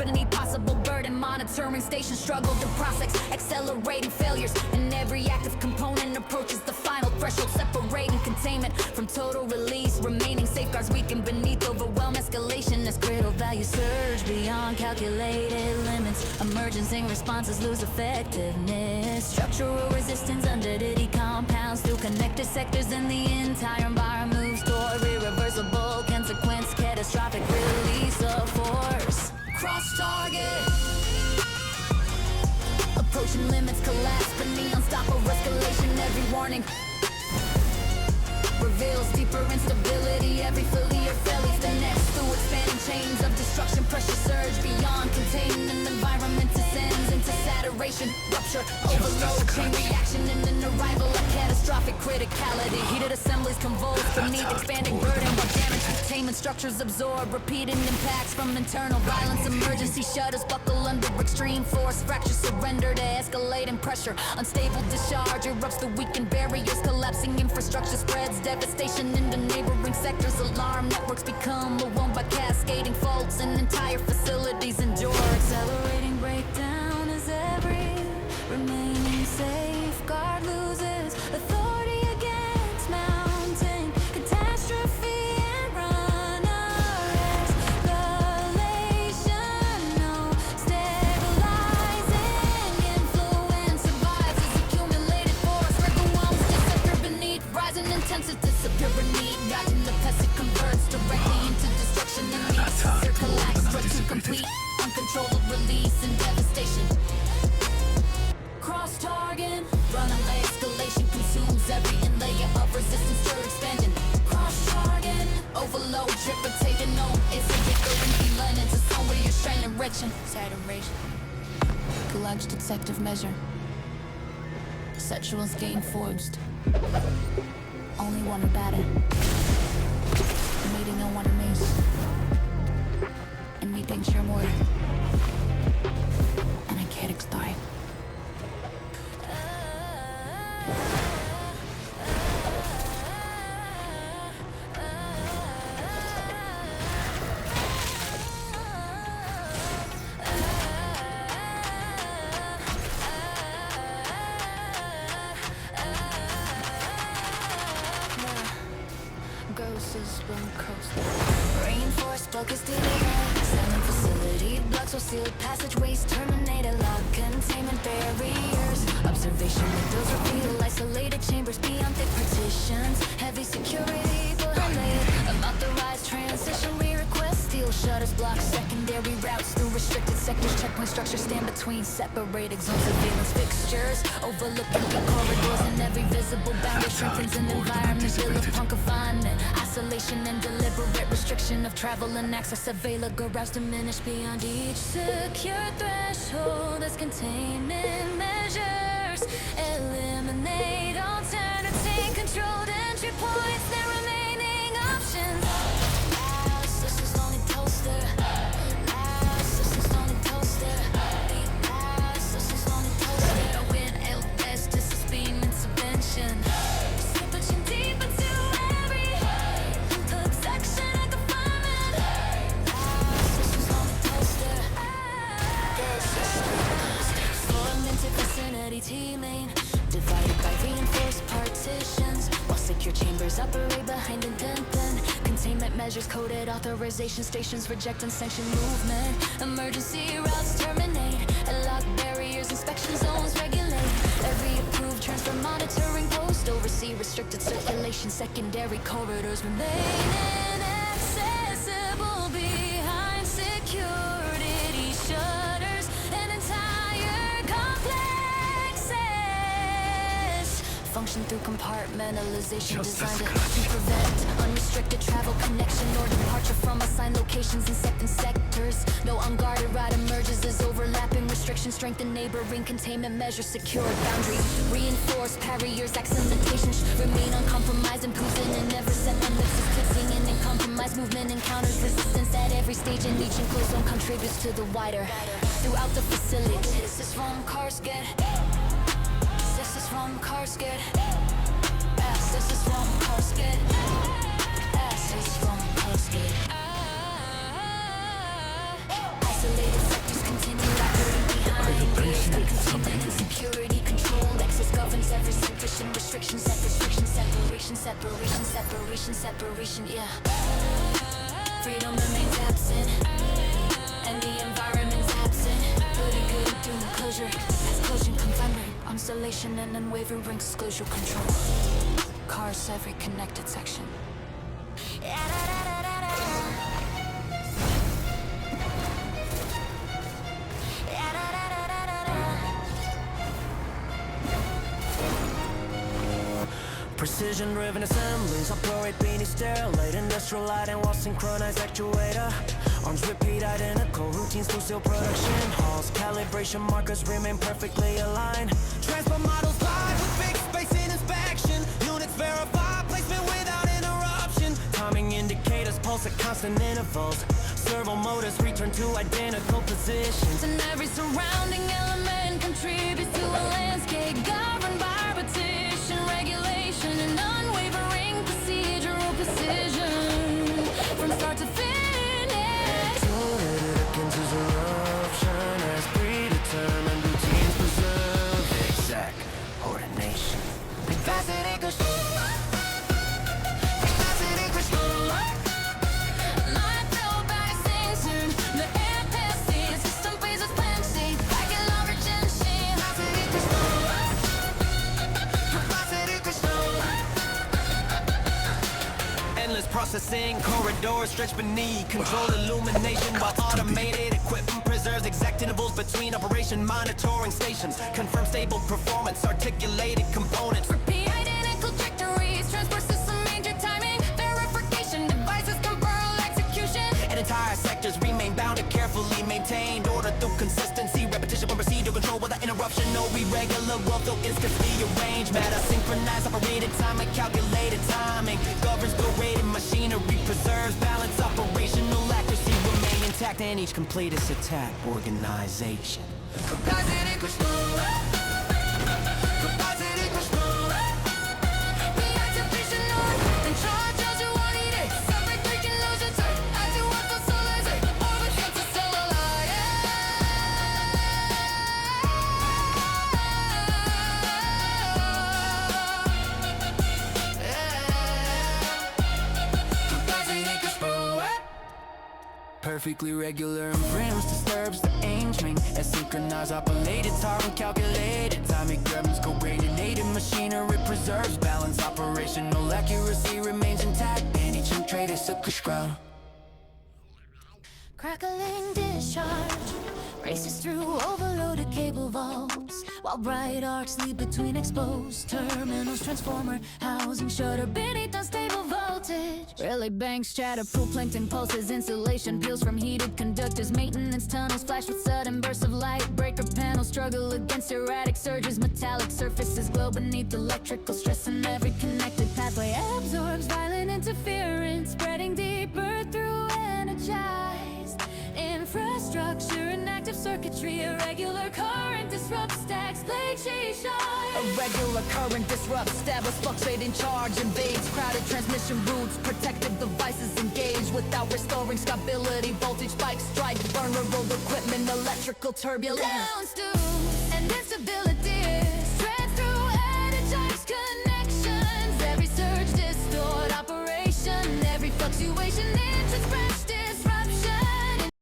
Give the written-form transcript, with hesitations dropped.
beneath possible burden. Monitoring station struggle to process, accelerating failures. And every active component approaches the final threshold, separating containment from total release. Remaining safeguards weaken beneath overwhelm escalation as critical values surge beyond calculated limits. Emergency responses lose effectiveness. Structural resistance under the compounds through connected sectors, and the entire environment moves toward irreversible consequence. Catastrophic release of force. Cross target. Approaching limits collapse beneath unstoppable escalation. Every warning reveals deeper instability. Every failure leads the next through expanding chains of destruction. Pressure surge beyond containment. An environment descends into saturation, rupture, overload, chain reaction, and an arrival of catastrophic criticality. Heated assemblies convulse beneath expanding burden, while damage containment structures absorb repeating impacts from internal violence. Emergency shutters buckle under extreme force. Fracture surrender to escalating pressure. Unstable discharge erupts the weakened barriers. Collapsing infrastructure spreads devastation into neighboring sectors. Alarm networks become overwhelmed by cascading faults, and entire facilities endure accelerating breakdown as every remaining safeguard loses authority against mounting catastrophe and run escalation. No stabilizing influence survives as accumulated force overwhelms the sector beneath. Rising intensive disappear beneath. Guiding the pest, it converts directly into destruction. And leads to collapse, threat to complete. Uncontrolled release and devastation. Cross target. Runaway escalation consumes every layer of resistance. Stir expanding. Cross target. Overload, tripitating. No, it's a different feeling. Into zone where you're strain enriching. Saturation. Collage detective measure. Sexuals gain forged. Only one better. Meeting on one amaze. And meeting share more. And I can't explain. Reinforced focus delivered. Silent facility blocks or sealed passageways. Terminated lock containment barriers. Observation windows reveal isolated chambers beyond thick partitions. Heavy security behind. Unauthorized transition re-request. Steel shutters block secondary routes through restricted sectors. Checkpoint structures stand between separated zones. Surveillance fixtures overlooking the corridors, and every visible boundary strengthens an environment built upon confinement. Isolation and deliberate restriction of travel and access. Available routes diminish beyond each secure threshold as containment measures eliminate alternating controlled entry points. Their remaining options. Last systems only toaster. Last systems only toaster. Last systems only toaster. No win LS, this is beam intervention. Pushing deep into every input section of confinement. Last systems only toaster. Fragmented vicinity teaming, divided by reinforced partitions, while secure chambers operate behind indented containment measures. Coded authorization stations reject unsanctioned movement. Emergency routes terminate, and lock barriers. Inspection zones regulate. Every approved transfer monitoring post oversee restricted circulation. Secondary corridors remain inaccessible behind security shutters. An entire complexes function through compartmentalization designed to prevent unrestricted travel, connection, or departure from assigned locations in sectors. No unguarded route emerges as overlapping restrictions strengthen neighboring containment measures. Secured boundaries, reinforced barriers, acceleration remain uncompromised. Imposing and never set limits is fixing and compromised movement encounters resistance at every stage, and each enclosed zone contributes to the wider throughout the facility. This is from Karsket. This is from Karsket. This is from Karsket. This is from Karsket. Isolated separation, restriction, separation, separation, separation, separation, separation, yeah. Freedom remains absent, and the environment's absent. Goody, goody, doom, closure, exclusion, confinement, isolation, and unwavering disclosure control. Cars every connected section. Precision-driven assemblies operate beneath sterile industrial light and while synchronized actuator. Arms repeat identical routines through seal production halls. Calibration markers remain perfectly aligned. Transport models live with big space in inspection. Units verify placement without interruption. Timing indicators pulse at constant intervals. Servo motors return to identical positions. And every surrounding element contributes to a landscape governed by repetition, regulation, and unwavering procedural precision. From start to finish, Accelerated against his eruption as predetermined routines preserve exact ordination. capacity control, capacity control. Not no back station, the air passes, system phase is plenty. Back in longer tension, capacity control, capacity control. Endless processing corridors stretch beneath controlled illumination while automated equipment preserves exact intervals between operation monitoring stations. Confirm stable performance, articulated components. Repeat identical trajectories, transport system major timing, verification devices control execution. And entire sectors remain bounded, carefully maintained. Order through consistency, repetition when procedural control without interruption. No irregular growth, though instantly arranged. Matter synchronized, operated timing, calculated timing. Governs graded machinery, preserves balance, operational accuracy remain intact. And each completest attack organization. Capacity control, capacity control. Reactivation on, then charge as you want it. Separate, break, and lose your turn. As you want the solar zone, orbit to cellular, capacity control. Perfectly regular infringe disturbs the arrangement. As synchronized, operated, time calculated. Timing governs coordinated machinery, preserves balance, operational accuracy remains intact. And each trade is a scroll. Crackling discharge races through overloaded cable vaults, while bright arcs lead between exposed terminals. Transformer housing shudder beneath unstable voltage. Relay banks chatter, pool plankton pulses, insulation peels from heated conductors. Maintenance tunnels flash with sudden bursts of light. Breaker panels struggle against erratic surges. Metallic surfaces glow beneath electrical stress, and every connected pathway absorbs violent interference, spreading deeper through energized infrastructure and active circuitry. Irregular current disrupts stacks, glaciation. Irregular current disrupts, stabbers fluctuating charge, invades crowded transmission routes. Protective devices engage without restoring stability. Voltage spikes strike vulnerable equipment, electrical turbulence. Balance due and instability.